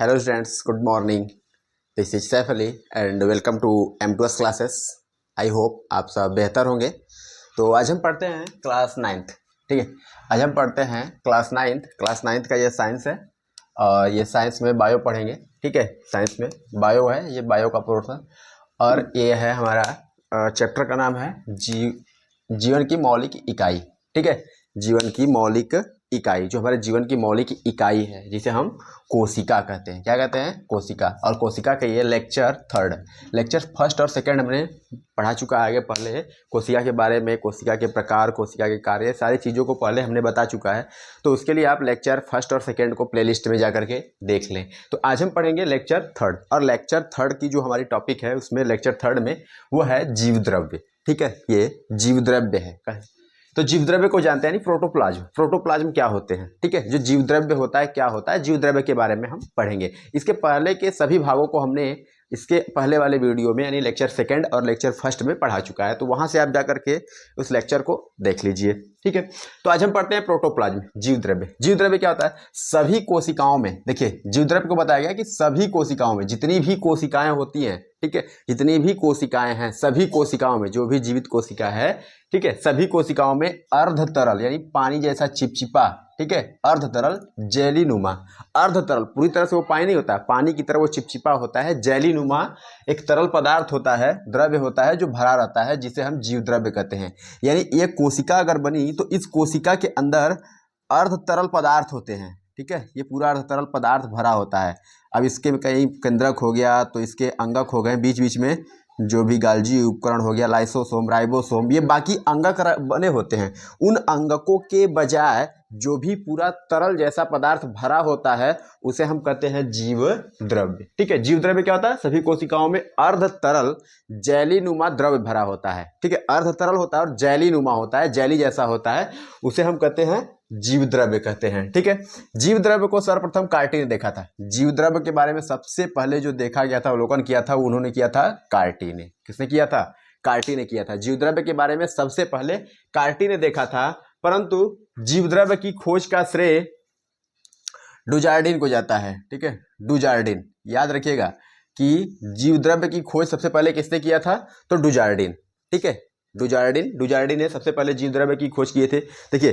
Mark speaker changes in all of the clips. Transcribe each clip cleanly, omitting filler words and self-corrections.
Speaker 1: Hello students, good morning. This is Saif Ali and welcome to M2S classes. I hope आप सब बेहतर होंगे। तो आज हम पढ़ते हैं क्लास 9th। ठीक है, आज हम पढ़ते हैं क्लास नाइन्थ का ये साइंस है और ये साइंस में बायो पढ़ेंगे। ठीक है, साइंस में बायो है, ये बायो का पोर्शन और ये है हमारा चैप्टर का नाम है जीवन की मौलिक इकाई। ठीक है, जीवन की मौलिक इकाई, जो हमारे जीवन की मौलिक इकाई है जिसे हम कोशिका कहते हैं। क्या कहते हैं? कोशिका। और कोशिका का ये लेक्चर फर्स्ट और सेकंड हमने पढ़ा चुका है आगे पहले। कोशिका के बारे में, कोशिका के प्रकार, कोशिका के कार्य, सारी चीज़ों को पहले हमने बता चुका है। तो उसके लिए आप लेक्चर फर्स्ट और सेकंड को प्लेलिस्ट में जा करके देख लें। तो आज हम पढ़ेंगे लेक्चर थर्ड, और लेक्चर थर्ड की जो हमारी टॉपिक है उसमें लेक्चर थर्ड में वो है जीव द्रव्य। ठीक है, ये जीव द्रव्य है। तो जीव द्रव्य को जानते हैं नहीं, प्रोटोप्लाज्म क्या होते हैं। ठीक है, जो जीव द्रव्य होता है क्या होता है, जीव द्रव्य के बारे में हम पढ़ेंगे। इसके पहले के सभी भागों को हमने इसके पहले वाले वीडियो में यानी लेक्चर सेकंड और लेक्चर फर्स्ट में पढ़ा चुका है, तो वहां से आप जाकर के उस लेक्चर को देख लीजिए। ठीक है, तो आज हम पढ़ते हैं प्रोटोप्लाज्म, जीव द्रव्य। जीव द्रव्य क्या होता है? सभी कोशिकाओं में, देखिए जीव द्रव्य को बताया गया कि सभी कोशिकाओं में जितनी भी कोशिकाएं होती हैं, ठीक है, जितनी भी कोशिकाएं हैं, सभी कोशिकाओं में जो भी जीवित कोशिका है, ठीक है, सभी कोशिकाओं में अर्ध तरल यानी पानी जैसा चिपचिपा, ठीक है, अर्ध तरल जेली नुमा, अर्ध तरल पूरी तरह से वो पानी नहीं होता, पानी की तरह वो चिपचिपा होता है, जेली नुमा एक तरल पदार्थ होता है, द्रव्य होता है जो भरा रहता है, जिसे हम जीव द्रव्य कहते हैं। यानी ये कोशिका अगर बनी तो इस कोशिका के अंदर अर्ध तरल पदार्थ होते हैं। ठीक है, ये पूरा अर्ध तरल पदार्थ भरा होता है। अब इसके कहीं केंद्रक हो गया तो इसके अंगक हो गए, बीच बीच में जो भी गाल्जी उपकरण हो गया, लाइसोसोम, राइबोसोम, ये बाकी अंगक बने होते हैं। उन अंगकों के बजाय जो भी पूरा तरल जैसा पदार्थ भरा होता है उसे हम कहते हैं जीव द्रव्य। ठीक है, जीव द्रव्य क्या होता है? सभी कोशिकाओं में अर्ध तरल जेलीनुमा द्रव्य भरा होता है। ठीक है, अर्ध तरल होता है और जेलीनुमा होता है, जेली जैसा होता है, उसे हम कहते हैं जीव द्रव्य कहते हैं। ठीक है, जीव द्रव्य को सर्वप्रथम कार्टी ने देखा था। जीव द्रव्य के बारे में सबसे पहले जो देखा गया था, अवलोकन किया था, उन्होंने किया था कार्टी ने। किसने किया था? कार्टी ने किया था। जीव द्रव्य के बारे में सबसे पहले कार्टी ने देखा था, परंतु जीव द्रव्य की खोज का श्रेय डुजार्डिन को जाता है। ठीक है, डुजार्डिन, याद रखिएगा कि जीव द्रव्य की खोज सबसे पहले किसने किया था? तो डुजार्डिन। ठीक है, डुजार्डिन ने सबसे पहले जीव द्रव्य की खोज किए थे। देखिए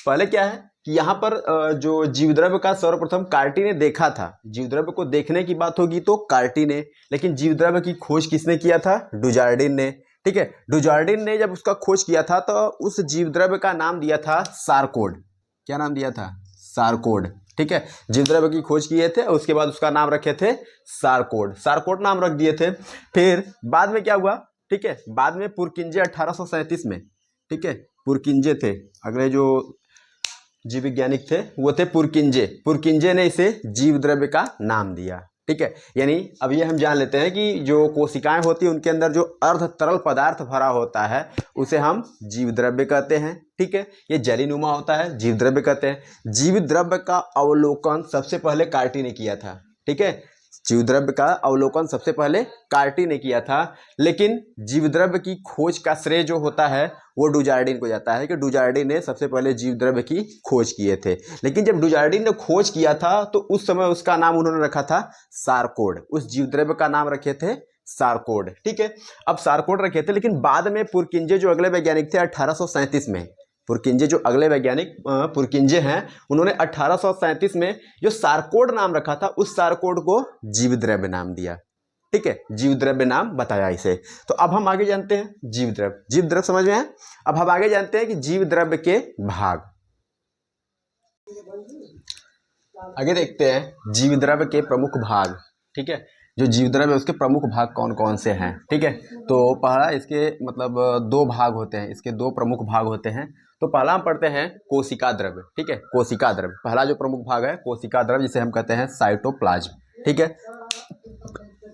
Speaker 1: पहले क्या है कि यहाँ पर जो जीव द्रव्य का सर्वप्रथम कार्टी ने देखा था, जीव द्रव्य को देखने की बात होगी तो कार्टी ने, लेकिन जीव द्रव्य की खोज किसने किया था? डुजार्डिन ने। ठीक है, डुजार्डिन ने जब उसका खोज किया था तो उस जीव द्रव्य का नाम दिया था सारकोड। क्या नाम दिया था? सारकोड। ठीक है, जीव द्रव्य की खोज किए थे, उसके बाद उसका नाम रखे थे सारकोड, सारकोड नाम रख दिए थे। फिर बाद में क्या हुआ? ठीक है, बाद में पुरकिंजे 1837 में, ठीक है, पुरकिंजे थे अगले जो जीव वैज्ञानिक थे, वो थे पुरकिंजे ने इसे जीव द्रव्य का नाम दिया। ठीक है, यानी अब ये हम जान लेते हैं कि जो कोशिकाएं होती हैं उनके अंदर जो अर्ध तरल पदार्थ भरा होता है उसे हम जीव द्रव्य कहते हैं। ठीक है, ये जलीनुमा होता है, जीव द्रव्य कहते हैं। जीव द्रव्य का अवलोकन सबसे पहले कार्टी ने किया था। ठीक है, जीव द्रव्य का अवलोकन सबसे पहले कार्टी ने किया था, लेकिन जीव द्रव्य की खोज का श्रेय जो होता है वो डुजार्डिन को जाता है कि डुजार्डिन ने सबसे पहले जीव द्रव्य की खोज किए थे। लेकिन जब डुजार्डिन ने खोज किया था तो उस समय उसका नाम उन्होंने रखा था सारकोड, उस जीव द्रव्य का नाम रखे थे सारकोड। ठीक है, अब सारकोड रखे थे, लेकिन बाद में पुरकिंजे जो अगले वैज्ञानिक थे 1837 में, पुरकिंजे जो अगले वैज्ञानिक पुरकिंजे हैं, उन्होंने 1837 में जो सारकोड नाम रखा था उस सारकोड को जीव द्रव्य नाम दिया। ठीक है, जीव द्रव्य नाम बताया इसे। तो अब हम आगे जानते हैं जीव द्रव्य समझ में है। अब हम आगे जानते हैं कि जीव द्रव्य के भाग। आगे देखते हैं जीव द्रव्य के प्रमुख भाग। ठीक है, जो जीव द्रव्य है उसके प्रमुख भाग कौन कौन से हैं। ठीक है, तो पहला इसके मतलब दो भाग होते हैं, इसके दो प्रमुख भाग होते हैं। तो पहला हम पढ़ते हैं कोशिका द्रव्य। ठीक है, कोशिका द्रव्य पहला जो प्रमुख भाग है कोशिका द्रव्य, जिसे हम कहते हैं साइटोप्लाज्म। ठीक है,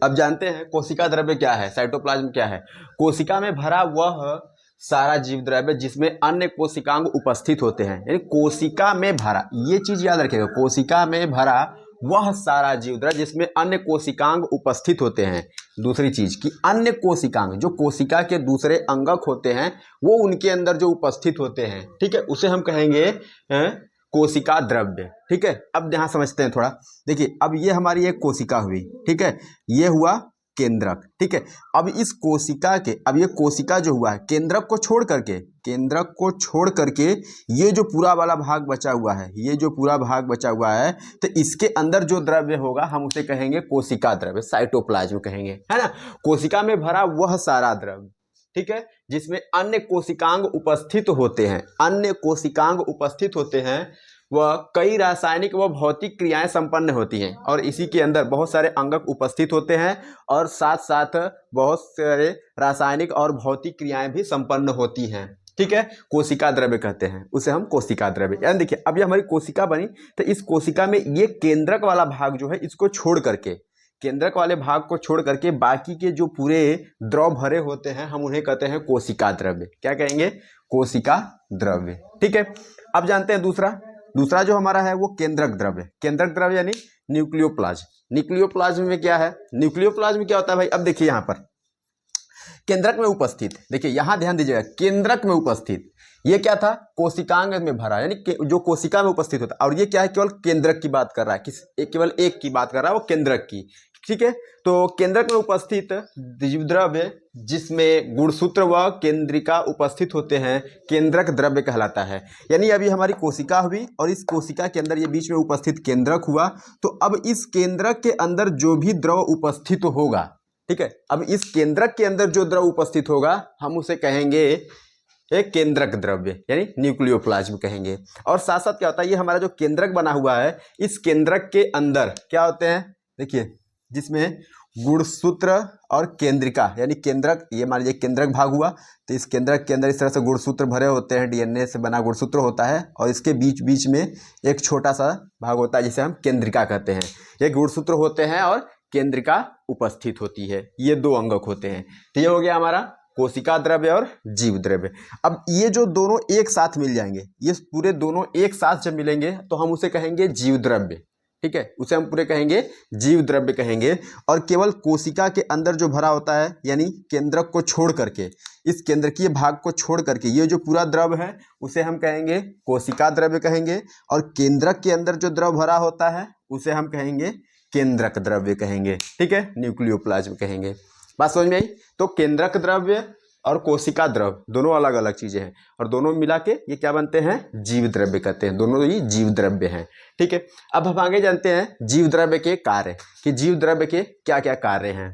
Speaker 1: अब जानते हैं कोशिका द्रव्य क्या है, साइटोप्लाज्म क्या है। कोशिका में भरा वह सारा जीव द्रव्य जिसमें अन्य कोशिकांग उपस्थित होते हैं, यानी कोशिका में भरा, ये चीज याद रखिएगा, कोशिका में भरा वह सारा जीव द्रव्य जिसमें अन्य कोशिकांग उपस्थित होते हैं। दूसरी चीज कि अन्य कोशिकांग जो कोशिका के दूसरे अंगक होते हैं वो उनके अंदर जो उपस्थित होते हैं, ठीक है, उसे हम कहेंगे कोशिका द्रव्य। ठीक है, अब यहाँ समझते हैं थोड़ा। देखिए अब ये हमारी एक कोशिका हुई, ठीक है, ये हुआ केंद्रक। ठीक है, अब इस कोशिका के, अब ये कोशिका जो हुआ है केंद्रक को छोड़ करके, केंद्रक को छोड़ करके ये जो पूरा वाला भाग बचा हुआ है, ये जो पूरा भाग बचा हुआ है, तो इसके अंदर जो द्रव्य होगा हम उसे कहेंगे कोशिका द्रव्य, साइटोप्लाज्म कहेंगे, है ना। कोशिका में भरा वह सारा द्रव्य, ठीक है, जिसमें अन्य कोशिकांग उपस्थित होते हैं, अन्य कोशिकांग उपस्थित होते हैं, वह कई रासायनिक व भौतिक क्रियाएं संपन्न होती हैं, और इसी के अंदर बहुत सारे अंगक उपस्थित होते हैं, और साथ साथ बहुत सारे रासायनिक और भौतिक क्रियाएं भी संपन्न होती हैं। ठीक है, कोशिका द्रव्य कहते हैं उसे हम, कोशिका द्रव्य। यानी देखिए अब ये हमारी कोशिका बनी, तो इस कोशिका में ये केंद्रक वाला भाग जो है इसको छोड़ करके, केंद्रक वाले भाग को छोड़ करके बाकी के जो पूरे द्रव भरे होते हैं हम उन्हें कहते हैं कोशिका द्रव्य। क्या कहेंगे? कोशिका द्रव्य। ठीक है, अब जानते हैं दूसरा जो हमारा है वो केंद्रक द्रव्य। केंद्रक द्रव्य यानी न्यूक्लियोप्लाज्म। न्यूक्लियोप्लाज्म में क्या है? न्यूक्लियोप्लाज्म में क्या होता है भाई? अब देखिए यहाँ पर केंद्रक में उपस्थित, देखिए यहाँ ध्यान दीजिएगा, केंद्रक में उपस्थित, ये क्या था? कोशिकांग में भरा, यानी जो कोशिका में उपस्थित होता है। और ये क्या है? केवल केंद्रक की बात कर रहा है, केवल एक की बात कर रहा है, वो केंद्रक की। ठीक है, तो केंद्रक में उपस्थित द्रव्य जिसमें गुणसूत्र व केंद्रिका उपस्थित होते हैं, केंद्रक द्रव्य कहलाता है। यानी अभी हमारी कोशिका हुई और इस कोशिका के अंदर ये बीच में उपस्थित केंद्रक हुआ, तो अब इस केंद्रक के अंदर जो भी द्रव उपस्थित होगा, ठीक है, अब इस केंद्रक के अंदर जो द्रव उपस्थित होगा हम उसे कहेंगे एक केंद्रक द्रव्य, यानी न्यूक्लियोप्लाज्म कहेंगे। और साथ साथ क्या होता है, ये हमारा जो केंद्रक बना हुआ है, इस केंद्रक के अंदर क्या होते हैं? देखिए जिसमें गुणसूत्र और केंद्रिका, यानी केंद्रक, ये मान लीजिए केंद्रक भाग हुआ, तो इस केंद्रक के अंदर इस तरह से गुणसूत्र भरे होते हैं, डीएनए से बना गुणसूत्र होता है, और इसके बीच बीच में एक छोटा सा भाग होता है जिसे हम केंद्रिका कहते हैं। ये गुणसूत्र होते हैं और केंद्रिका उपस्थित होती है, ये दो अंगक होते हैं। तो ये हो गया हमारा कोशिका द्रव्य और जीव द्रव्य। अब ये जो दोनों एक साथ मिल जाएंगे, ये पूरे दोनों एक साथ जब मिलेंगे तो हम उसे कहेंगे जीव द्रव्य। ठीक है, उसे हम पूरे कहेंगे जीव द्रव्य कहेंगे। और केवल कोशिका के अंदर जो भरा होता है, यानी केंद्रक को छोड़ करके, इस केंद्रकीय भाग को छोड़ करके ये जो पूरा द्रव है उसे हम कहेंगे कोशिका द्रव्य कहेंगे। और केंद्रक के अंदर जो द्रव भरा होता है उसे हम कहेंगे केंद्रक द्रव्य कहेंगे। ठीक है, न्यूक्लियोप्लाज्म कहेंगे। बात समझ में आई? तो केंद्रक द्रव्य और कोशिका द्रव दोनों अलग अलग चीजें हैं, और दोनों मिला के ये क्या बनते हैं? जीव द्रव्य कहते हैं। दोनों ही जीव द्रव्य हैं। ठीक है, अब हम आगे जानते हैं जीव द्रव्य के कार्य, कि जीव द्रव्य के क्या क्या कार्य हैं।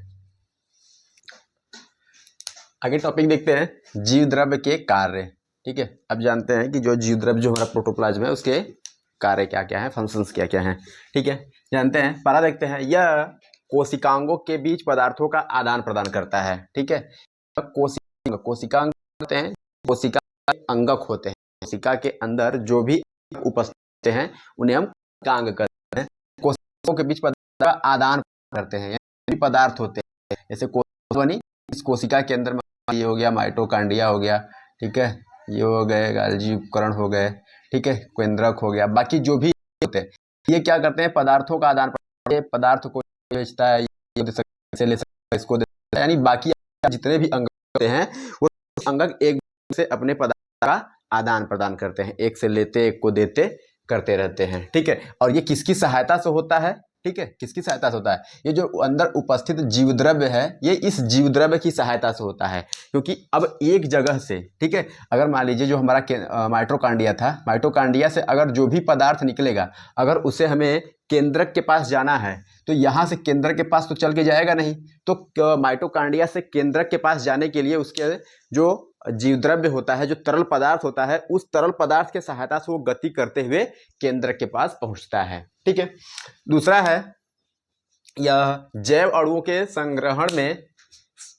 Speaker 1: आगे टॉपिक देखते हैं जीव द्रव्य के कार्य। ठीक है, अब जानते हैं कि जो जीव द्रव्य जो हमारा प्रोटोप्लाज्म है उसके कार्य क्या क्या है, फंक्शंस क्या क्या हैं। ठीक है, जानते हैं, पहला देखते हैं, यह कोशिकांगों के बीच पदार्थों का आदान प्रदान करता है। ठीक है, कोशिकांग होते हैं, कोशिका के अंगक होते हैं, कोशिका के अंदर जो भी उपस्थित हैं उन्हें हम कोशिकांग कहते हैं। कोशिकाओं के बीच पदार्थ का आदान करते हैं, यानी पदार्थ होते हैं, जैसे कोशिका बनी, इस कोशिका के अंदर ये हो गया माइटोकांड्रिया हो गया, ठीक है, ये हो गए गोल्गी उपकरण हो गए, ठीक है, केंद्रक हो गया, बाकी जो भी होते हैं ये क्या करते हैं? पदार्थों का आदान प्रदान, पदार्थ को बेचता है, ये से ले सकता है, इसको दे सकता है, यानी बाकी जितने भी अंग होते हैं वो अंगक एक से अपने पदार्थ का आदान प्रदान करते हैं, एक से लेते एक को देते करते रहते हैं। ठीक है, और ये किसकी सहायता से होता है? ठीक है, किसकी सहायता से होता है? ये जो अंदर उपस्थित जीव द्रव्य है ये इस जीव द्रव्य की सहायता से होता है, क्योंकि अब एक जगह से, ठीक है, अगर मान लीजिए जो हमारा माइटोकांड्रिया था, माइटोकांड्रिया से अगर जो भी पदार्थ निकलेगा, अगर उसे हमें केंद्रक के पास जाना है तो यहाँ से केंद्रक के पास तो चल के जाएगा नहीं, तो माइटोकांड्रिया से केंद्रक के पास जाने के लिए उसके जो जीव द्रव्य होता है, जो तरल पदार्थ होता है, उस तरल पदार्थ के सहायता से वो गति करते हुए केंद्रक के पास पहुंचता है। ठीक है, दूसरा है यह जैव अणुओं के संग्रहण में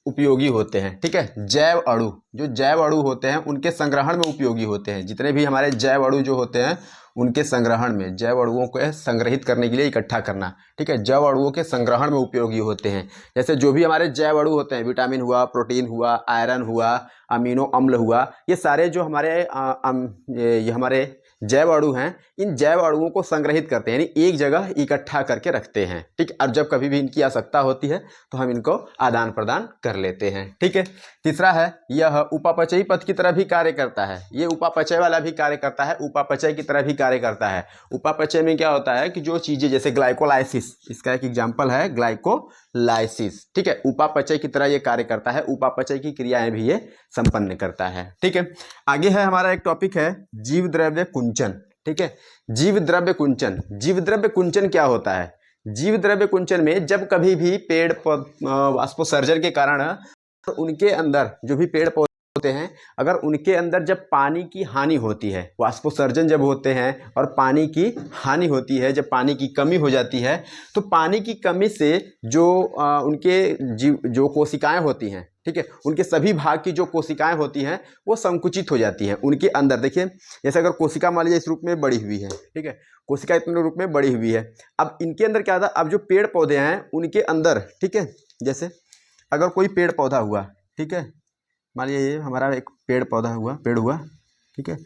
Speaker 1: उपयोगी होते हैं। ठीक है, जैव अणु, जो जैव अणु होते हैं उनके संग्रहण में उपयोगी होते हैं। जितने भी हमारे जैव अणु जो होते हैं उनके संग्रहण में, जैव अणुओं को संग्रहित करने के लिए इकट्ठा करना, ठीक है, जैव अणुओं के संग्रहण में उपयोगी होते हैं। जैसे जो भी हमारे जैव अणु होते हैं, विटामिन हुआ, प्रोटीन हुआ, आयरन हुआ, अमीनो अम्ल हुआ, ये सारे जो हमारे ये हमारे जैव अणु हैं, इन जैव अणुओं को संग्रहित करते हैं, यानी एक जगह इकट्ठा करके रखते हैं। ठीक, और जब कभी भी इनकी आवश्यकता होती है तो हम इनको आदान प्रदान कर लेते हैं। ठीक है। तीसरा है, यह उपापचयी पथ की तरह भी कार्य करता है। ये उपापचय वाला भी कार्य करता है, उपापचय की तरह भी कार्य करता है। उपापचय में क्या होता है कि जो चीजें जैसे ग्लाइकोलाइसिस, इसका एक एग्जाम्पल है ग्लाइकोलाइसिस। ठीक है, उपापचय की तरह ये कार्य करता है, उपापचय की क्रियाएं भी ये संपन्न करता है। ठीक है। आगे है हमारा एक टॉपिक है जीव द्रव्य कुंचन। ठीक है, जीव द्रव्य कुंचन। जीव द्रव्य कुंचन क्या होता है? जीव द्रव्य कुंचन में जब कभी भी पेड़ वाष्पोत्सर्जन के कारण उनके अंदर जो भी पेड़ पौधे होते हैं, अगर उनके अंदर जब पानी की हानि होती है, वाष्पोत्सर्जन जब होते हैं और पानी की हानि होती है, जब पानी की कमी हो जाती है, तो पानी की कमी से जो उनके जो कोशिकाएं होती हैं, ठीक है, उनके सभी भाग की जो कोशिकाएं होती हैं वो संकुचित हो जाती हैं उनके अंदर। देखिए, जैसे अगर कोशिका मान लीजिए इस रूप में बड़ी हुई है, ठीक है, कोशिका इतने रूप में बड़ी हुई है। अब इनके अंदर क्या था, अब जो पेड़ पौधे हैं उनके अंदर, ठीक है, जैसे अगर कोई पेड़ पौधा हुआ, ठीक है, मान लीजिए ये हमारा एक पेड़ हुआ, ठीक है।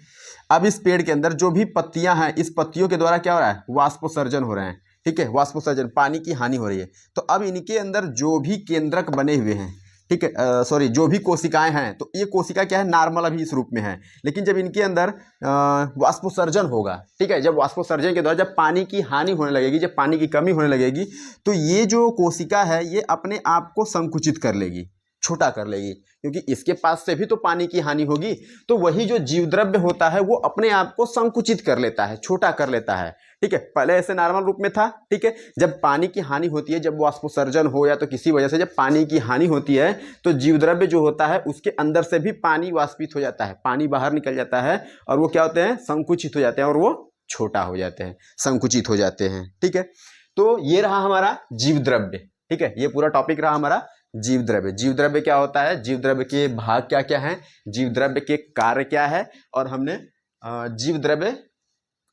Speaker 1: अब इस पेड़ के अंदर जो भी पत्तियां हैं, इस पत्तियों के द्वारा क्या हो रहा है, वाष्पोत्सर्जन हो रहे हैं। ठीक है, वाष्पोत्सर्जन, पानी की हानि हो रही है। तो अब इनके अंदर जो भी केंद्रक बने हुए हैं, ठीक है, सॉरी, जो भी कोशिकाएं हैं, तो ये कोशिका क्या है, नॉर्मल अभी इस रूप में है, लेकिन जब इनके अंदर वाष्पोत्सर्जन होगा, ठीक है, जब वाष्पोत्सर्जन के द्वारा जब पानी की हानि होने लगेगी, जब पानी की कमी होने लगेगी, तो ये जो कोशिका है ये अपने आप को संकुचित कर लेगी, छोटा कर लेगी, क्योंकि इसके पास से भी तो पानी की हानि होगी। तो वही जो जीवद्रव्य होता है वो अपने आप को संकुचित कर लेता है, छोटा कर लेता है। ठीक है, पहले ऐसे नॉर्मल रूप में था। ठीक है, जब पानी की हानि होती है, जब वाष्पोत्सर्जन हो या तो किसी वजह से जब पानी की हानि होती है, तो जीवद्रव्य जो होता है उसके अंदर से भी पानी वाष्पित हो जाता है, पानी बाहर निकल जाता है, और वो क्या होते हैं, संकुचित हो जाते हैं, और वो छोटा हो जाते हैं, संकुचित हो जाते हैं। ठीक है, तो ये रहा हमारा जीवद्रव्य। ठीक है, ये पूरा टॉपिक रहा हमारा जीवद्रव्य। जीवद्रव्य क्या होता है, जीवद्रव्य के भाग क्या क्या हैं, जीवद्रव्य के कार्य क्या है, और हमने जीवद्रव्य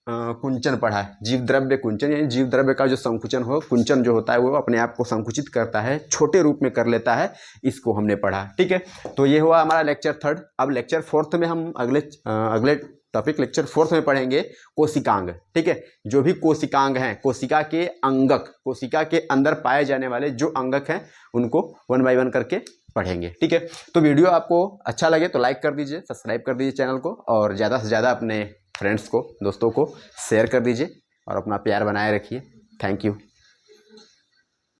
Speaker 1: कुंचन पढ़ा है। जीवद्रव्य कुंचन यानी जीवद्रव्य का जो संकुचन हो, कुंचन जो होता है वो अपने आप को संकुचित करता है, छोटे रूप में कर लेता है, इसको हमने पढ़ा। ठीक है, तो ये हुआ हमारा लेक्चर 3। अब लेक्चर 4 में हम अगले टॉपिक लेक्चर 4 में पढ़ेंगे कोशिकांग। ठीक है, जो भी कोशिकांग हैं, कोशिका के अंगक, कोशिका के अंदर पाए जाने वाले जो अंगक हैं उनको 1 बाय 1 करके पढ़ेंगे। ठीक है, तो वीडियो आपको अच्छा लगे तो लाइक कर दीजिए, सब्सक्राइब कर दीजिए चैनल को, और ज़्यादा से ज़्यादा अपने फ्रेंड्स को, दोस्तों को शेयर कर दीजिए, और अपना प्यार बनाए रखिए। Thank you.